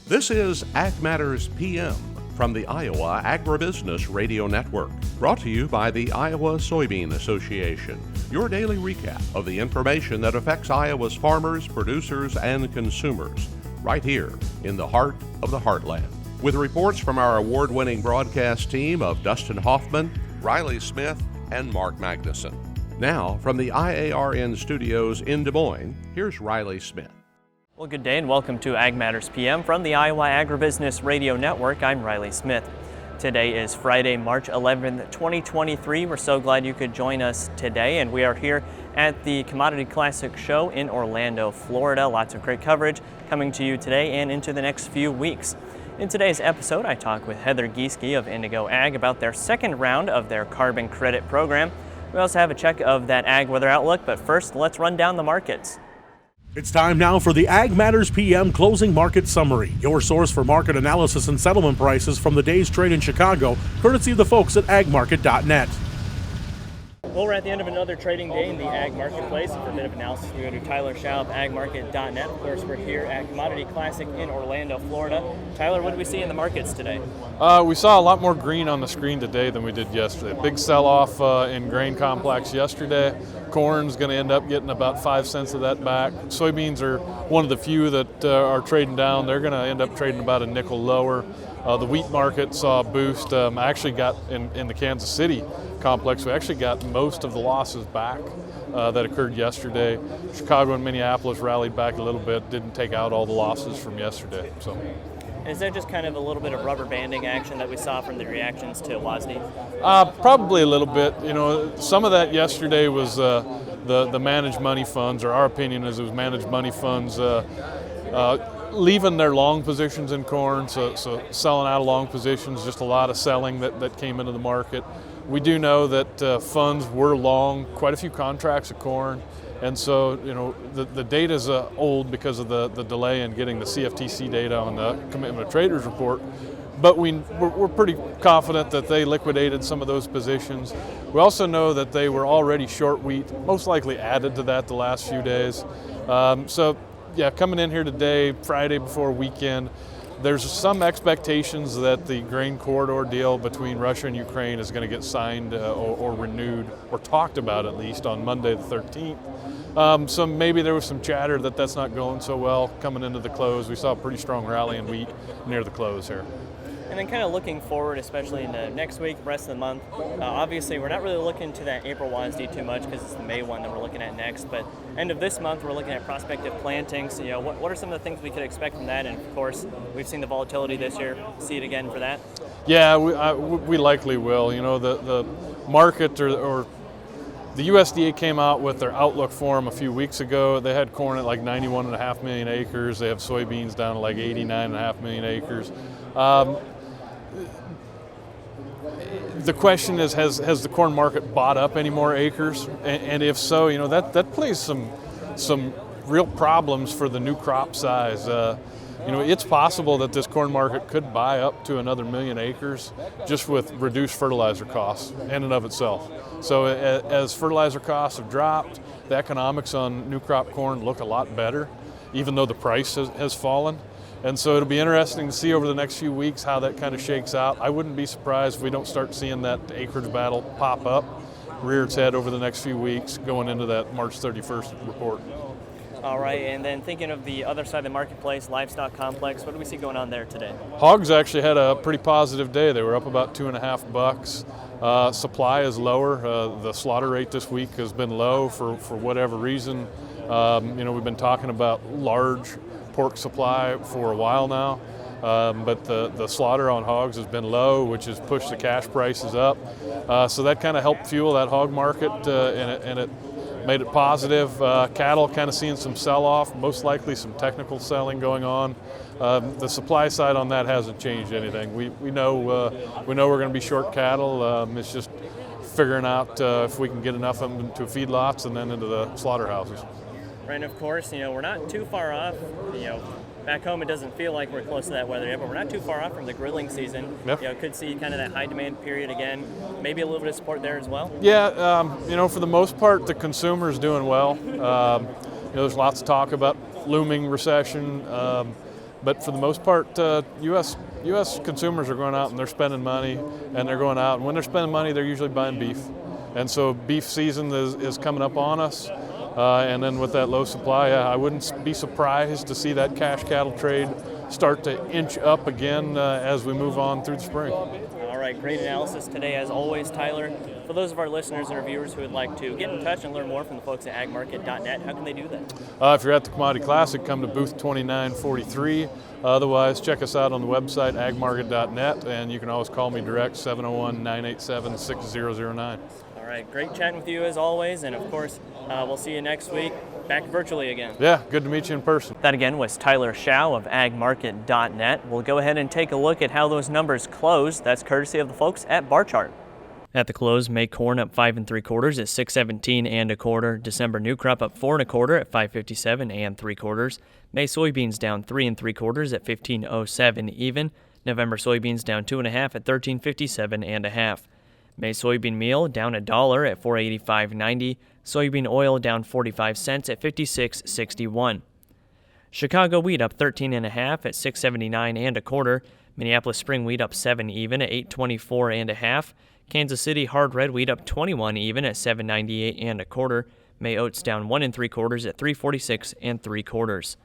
This is Ag Matters PM from the Iowa Agribusiness Radio Network, brought to you by the Iowa Soybean Association. Your daily recap of the information that affects Iowa's farmers, producers, and consumers, right here in the heart of the heartland. With reports from our award-winning broadcast team of Dustin Hoffman, Riley Smith, and Mark Magnuson. Now, from the IARN studios in Des Moines, here's Riley Smith. Well, good day and welcome to Ag Matters PM from the Iowa Agribusiness Radio Network. I'm Riley Smith. Today is Friday, March 11th, 2023. We're so glad you could join us today, and we are here at the Commodity Classic Show in Orlando, Florida. Lots of great coverage coming to you today and into the next few weeks. In today's episode, I talk with Heather Gieseke of Indigo Ag about their second round of their carbon credit program. We also have a check of that ag weather outlook, but first, let's run down the markets. It's time now for the Ag Matters PM Closing Market Summary, your source for market analysis and settlement prices from the day's trade in Chicago, courtesy of the folks at agmarket.net. Well, we're at the end of another trading day in the ag marketplace. For a bit of analysis, we go to Tyler Schau of agmarket.net. Of course, we're here at Commodity Classic in Orlando, Florida. Tyler, what do we see in the markets today? We saw a lot more green on the screen today than we did yesterday. Big sell-off in grain complex yesterday. Corn's going to end up getting about 5 cents of that back. Soybeans are one of the few that are trading down. They're going to end up trading about a nickel lower. The wheat market saw a boost. I actually got in the Kansas City complex, we actually got most of the losses back that occurred yesterday. Chicago and Minneapolis rallied back a little bit, didn't take out all the losses from yesterday. So, is that just kind of a little bit of rubber banding action that we saw from the reactions to WASDE? Probably a little bit. You know, some of that yesterday was the managed money funds, or our opinion is it was managed money funds leaving their long positions in corn, so selling out of long positions, just a lot of selling that came into the market. We do know that funds were long quite a few contracts of corn, and so the data is old because of the delay in getting the CFTC data on the Commitment of Traders report, but we're pretty confident that they liquidated some of those positions. We also know that they were already short wheat, most likely added to that the last few days. Yeah, coming in here today, Friday before weekend, there's some expectations that the grain corridor deal between Russia and Ukraine is going to get signed or renewed, or talked about at least, on Monday the 13th. So maybe there was some chatter that that's not going so well coming into the close. We saw a pretty strong rally in wheat near the close here. And then kind of looking forward, especially into next week, the rest of the month, obviously we're not really looking to that April WASDE too much because it's the May one that we're looking at next, but end of this month we're looking at prospective plantings. So, what are some of the things we could expect from that? And of course, we've seen the volatility this year. See it again for that? Yeah, we likely will. The market or the USDA came out with their outlook forum a few weeks ago. They had corn at like 91.5 million acres. They have soybeans down to like 89.5 million acres. The question is, has the corn market bought up any more acres? And if so, that plays some real problems for the new crop size. It's possible that this corn market could buy up to another 1 million acres just with reduced fertilizer costs in and of itself. So as fertilizer costs have dropped, the economics on new crop corn look a lot better, even though the price has fallen. And so it'll be interesting to see over the next few weeks how that kind of shakes out. I wouldn't be surprised if we don't start seeing that acreage battle pop up, rear its head over the next few weeks going into that March 31st report. All right, and then thinking of the other side of the marketplace, livestock complex, what do we see going on there today? Hogs actually had a pretty positive day. They were up about $2.50. Supply is lower. The slaughter rate this week has been low for whatever reason. We've been talking about large pork supply for a while now, but the slaughter on hogs has been low, which has pushed the cash prices up. So that kind of helped fuel that hog market, and it made it positive. Cattle kind of seeing some sell-off, most likely some technical selling going on. The supply side on that hasn't changed anything. We know we're going to be short cattle. It's just figuring out if we can get enough of them to feedlots and then into the slaughterhouses. Right, and of course, we're not too far off. Back home it doesn't feel like we're close to that weather yet, but we're not too far off from the grilling season. Yep. Could see kind of that high demand period again. Maybe a little bit of support there as well. Yeah, for the most part, the consumer is doing well. There's lots of talk about looming recession. But for the most part, U.S. consumers are going out and they're spending money, and they're going out, and when they're spending money, they're usually buying beef. And so beef season is coming up on us. And then with that low supply, I wouldn't be surprised to see that cash cattle trade start to inch up again as we move on through the spring. All right, great analysis today as always, Tyler. For those of our listeners and our viewers who would like to get in touch and learn more from the folks at agmarket.net, how can they do that? If you're at the Commodity Classic, come to booth 2943. Otherwise, check us out on the website, agmarket.net, and you can always call me direct, 701-987-6009. All right, great chatting with you as always, and of course, we'll see you next week, back virtually again. Yeah, good to meet you in person. That again was Tyler Schau of agmarket.net. We'll go ahead and take a look at how those numbers closed. That's courtesy of the folks at Bar Chart. At the close, May corn up 5 3/4 at 6.17 1/4. December new crop up 4 1/4 at 5.57 3/4. May soybeans down 3 3/4 at 15.07 even. November soybeans down 2 1/2 at 13.57 1/2. May soybean meal down $1 at 4.85.90. Soybean oil down 45 cents at 56.61. Chicago wheat up 13 1/2 at 6.79 1/4. Minneapolis spring wheat up 7 even at 8.24 1/2. Kansas City hard red wheat up 21 even at 7.98 1/4. May oats down 1 3/4 at 3.46 3/4.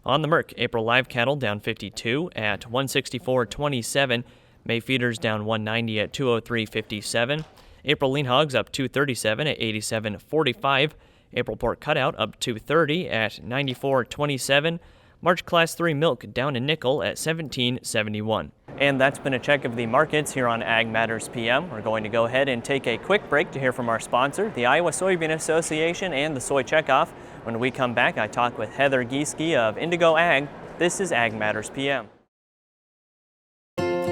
On the Merc, April live cattle down 52 at 164.27. May feeders down 190 at 203.57. April lean hogs up 237 at 87.45. April pork cutout up 230 at 94.27. March Class 3 milk down a nickel at 17.71. And that's been a check of the markets here on Ag Matters PM. We're going to go ahead and take a quick break to hear from our sponsor, the Iowa Soybean Association and the Soy Checkoff. When we come back, I talk with Heather Gieseke of Indigo Ag. This is Ag Matters PM.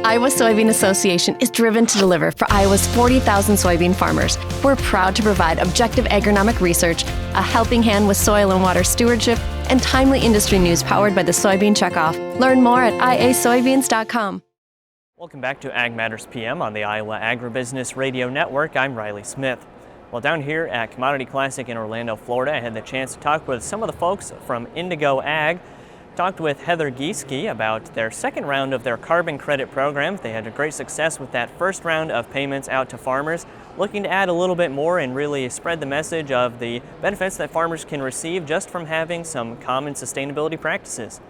Iowa Soybean Association is driven to deliver for Iowa's 40,000 soybean farmers. We're proud to provide objective agronomic research, a helping hand with soil and water stewardship, and timely industry news powered by the Soybean Checkoff. Learn more at iasoybeans.com. Welcome back to Ag Matters PM on the Iowa Agribusiness Radio Network. I'm Riley Smith. Well, down here at Commodity Classic in Orlando, Florida, I had the chance to talk with some of the folks from Indigo Ag. Talked with Heather Gieseke about their second round of their carbon credit program. They had a great success with that first round of payments out to farmers, looking to add a little bit more and really spread the message of the benefits that farmers can receive just from having some common sustainability practices.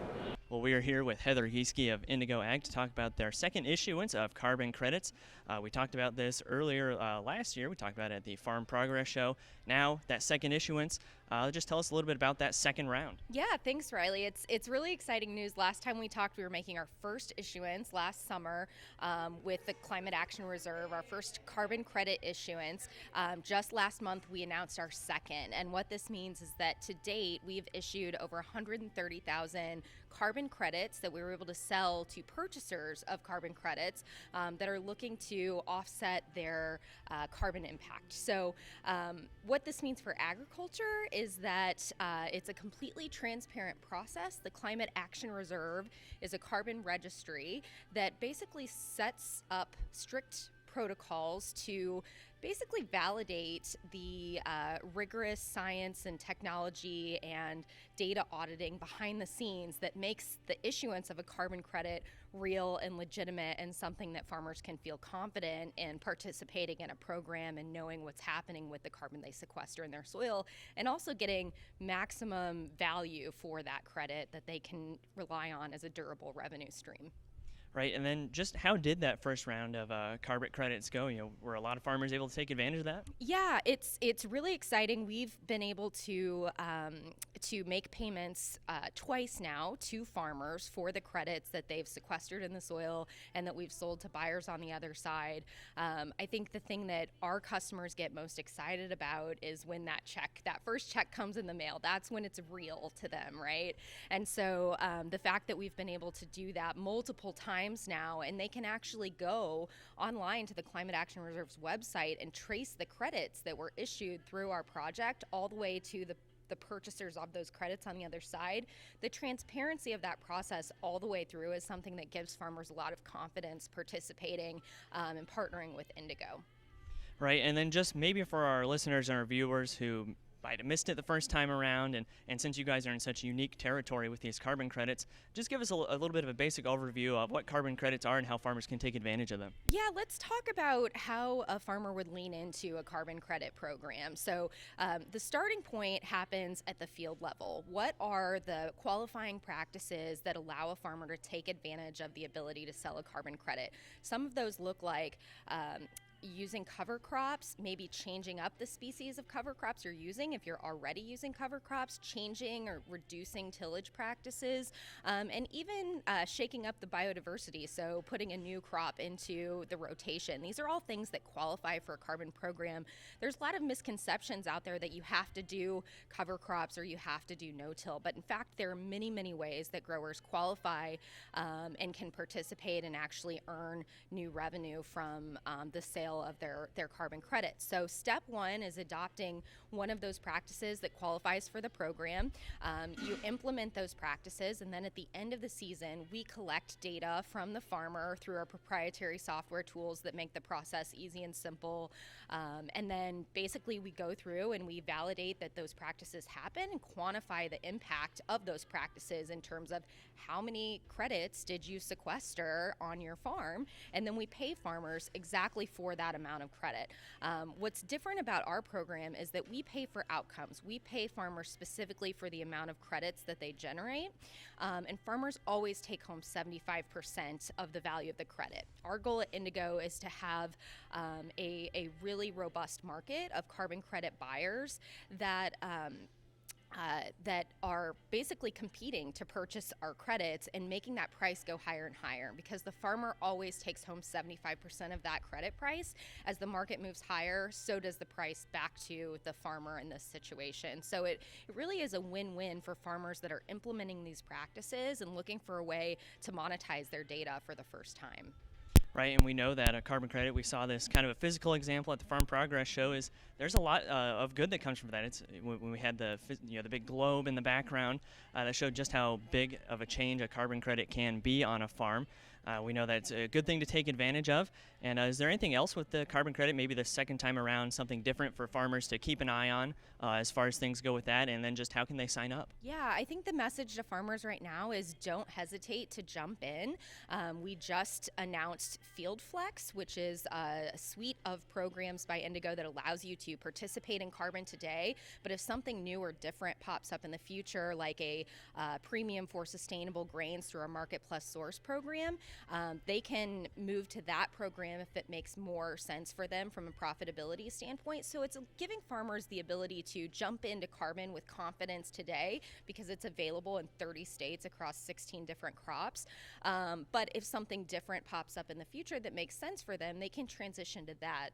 Well, we are here with Heather Gieseke of Indigo Ag to talk about their second issuance of carbon credits. We talked about this earlier last year. We talked about it at the Farm Progress Show. Now, that second issuance, just tell us a little bit about that second round. Yeah, thanks, Riley. It's really exciting news. Last time we talked, we were making our first issuance last summer with the Climate Action Reserve, our first carbon credit issuance. Just last month, we announced our second. And what this means is that to date, we've issued over 130,000 carbon credits that we were able to sell to purchasers of carbon credits that are looking to offset their carbon impact. So what this means for agriculture is that it's a completely transparent process. The Climate Action Reserve is a carbon registry that basically sets up strict protocols to basically validate the rigorous science and technology and data auditing behind the scenes that makes the issuance of a carbon credit real and legitimate and something that farmers can feel confident in participating in a program and knowing what's happening with the carbon they sequester in their soil, and also getting maximum value for that credit that they can rely on as a durable revenue stream. Right, and then just how did that first round of carbon credits go? Were a lot of farmers able to take advantage of that? Yeah, it's really exciting. We've been able to make payments twice now to farmers for the credits that they've sequestered in the soil and that we've sold to buyers on the other side. I think the thing that our customers get most excited about is when that first check comes in the mail. That's when it's real to them, right? And so the fact that we've been able to do that multiple times now, and they can actually go online to the Climate Action Reserve's website and trace the credits that were issued through our project all the way to the purchasers of those credits on the other side. The transparency of that process all the way through is something that gives farmers a lot of confidence participating and partnering with Indigo. Right, and then just maybe for our listeners and our viewers who might have missed it the first time around, and since you guys are in such unique territory with these carbon credits, just give us a little bit of a basic overview of what carbon credits are and how farmers can take advantage of them. Yeah, let's talk about how a farmer would lean into a carbon credit program. So the starting point happens at the field level. What are the qualifying practices that allow a farmer to take advantage of the ability to sell a carbon credit? Some of those look like using cover crops, maybe changing up the species of cover crops you're using if you're already using cover crops, changing or reducing tillage practices, and even shaking up the biodiversity, so putting a new crop into the rotation. These are all things that qualify for a carbon program. There's a lot of misconceptions out there that you have to do cover crops or you have to do no-till, but in fact there are many, many ways that growers qualify and can participate and actually earn new revenue from the sale of their carbon credits. So step one is adopting one of those practices that qualifies for the program. You implement those practices, and then at the end of the season, we collect data from the farmer through our proprietary software tools that make the process easy and simple. And then basically we go through and we validate that those practices happen and quantify the impact of those practices in terms of how many credits did you sequester on your farm, and then we pay farmers exactly for that amount of credit. What's different about our program is that we pay for outcomes. We pay farmers specifically for the amount of credits that they generate, and farmers always take home 75% of the value of the credit. Our goal at Indigo is to have a really robust market of carbon credit buyers that are basically competing to purchase our credits and making that price go higher and higher, because the farmer always takes home 75% of that credit price. As the market moves higher, so does the price back to the farmer in this situation. So it really is a win-win for farmers that are implementing these practices and looking for a way to monetize their data for the first time. Right, and we know that a carbon credit, we saw this kind of a physical example at the Farm Progress Show, is there's a lot of good that comes from that. It's when we had the big globe in the background that showed just how big of a change a carbon credit can be on a farm. We know that it's a good thing to take advantage of. And is there anything else with the carbon credit, maybe the second time around, something different for farmers to keep an eye on as far as things go with that, and then just how can they sign up? Yeah, I think the message to farmers right now is don't hesitate to jump in. We just announced Field Flex, which is a suite of programs by Indigo that allows you to participate in carbon today, but if something new or different pops up in the future, like a premium for sustainable grains through our Market Plus Source program, they can move to that program if it makes more sense for them from a profitability standpoint. So it's giving farmers the ability to jump into carbon with confidence today because it's available in 30 states across 16 different crops. But if something different pops up in the future that makes sense for them, they can transition to that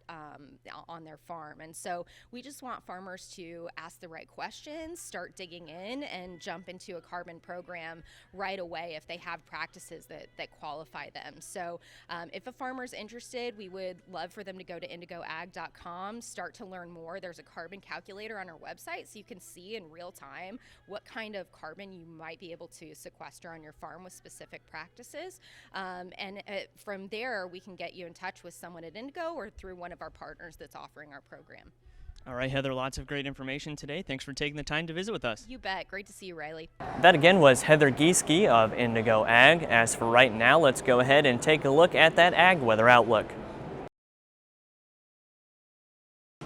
on their farm. And so we just want farmers to ask the right questions, start digging in, and jump into a carbon program right away if they have practices that qualify them. So if a farmer's interested, we would love for them to go to indigoag.com, start to learn more. There's a carbon calculator on our website, so you can see in real time what kind of carbon you might be able to sequester on your farm with specific practices. And from there, we can get you in touch with someone at Indigo or through one of our partners that's offering our program. All right, Heather, lots of great information today. Thanks for taking the time to visit with us. You bet. Great to see you, Riley. That again was Heather Gieseke of Indigo Ag. As for right now, let's go ahead and take a look at that ag weather outlook.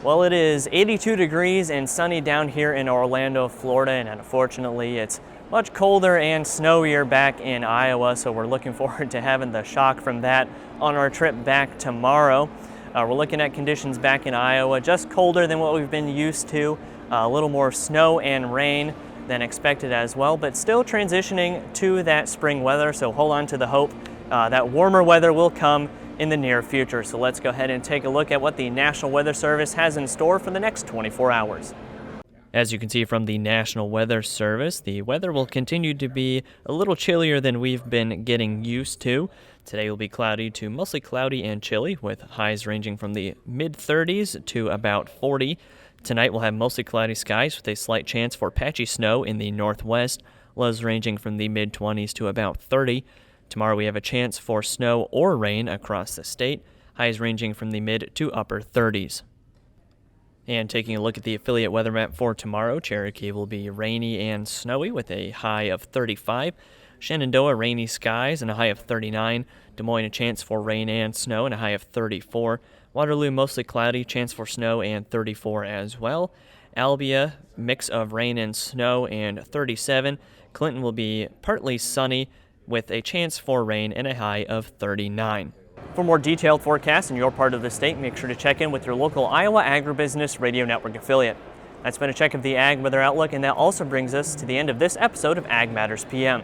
Well, it is 82 degrees and sunny down here in Orlando, Florida, and unfortunately it's much colder and snowier back in Iowa, so we're looking forward to having the shock from that on our trip back tomorrow. We're looking at conditions back in Iowa, just colder than what we've been used to, a little more snow and rain than expected as well, but still transitioning to that spring weather, so hold on to the hope that warmer weather will come in the near future. So let's go ahead and take a look at what the National Weather Service has in store for the next 24 hours. As you can see from the National Weather Service, the weather will continue to be a little chillier than we've been getting used to. Today will be cloudy to mostly cloudy and chilly, with highs ranging from the mid-30s to about 40. Tonight we'll have mostly cloudy skies with a slight chance for patchy snow in the northwest, lows ranging from the mid-20s to about 30. Tomorrow we have a chance for snow or rain across the state, highs ranging from the mid to upper 30s. And taking a look at the affiliate weather map for tomorrow, Cherokee will be rainy and snowy with a high of 35. Shenandoah, rainy skies and a high of 39. Des Moines, a chance for rain and snow and a high of 34. Waterloo, mostly cloudy, chance for snow and 34 as well. Albia, mix of rain and snow and 37. Clinton will be partly sunny with a chance for rain and a high of 39. For more detailed forecasts in your part of the state, make sure to check in with your local Iowa Agribusiness Radio Network affiliate. That's been a check of the Ag Weather Outlook, and that also brings us to the end of this episode of Ag Matters PM.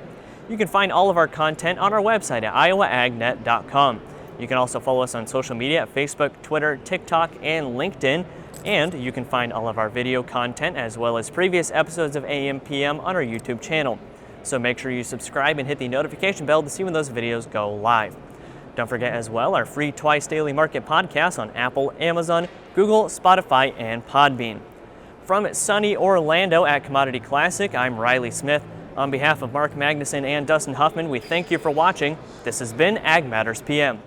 You can find all of our content on our website at iowaagnet.com. You can also follow us on social media at Facebook, Twitter, TikTok, and LinkedIn. And you can find all of our video content as well as previous episodes of AMPM on our YouTube channel. So make sure you subscribe and hit the notification bell to see when those videos go live. Don't forget as well our free Twice Daily Market podcast on Apple, Amazon, Google, Spotify, and Podbean. From sunny Orlando at Commodity Classic, I'm Riley Smith. On behalf of Mark Magnuson and Dustin Huffman, we thank you for watching. This has been Ag Matters PM.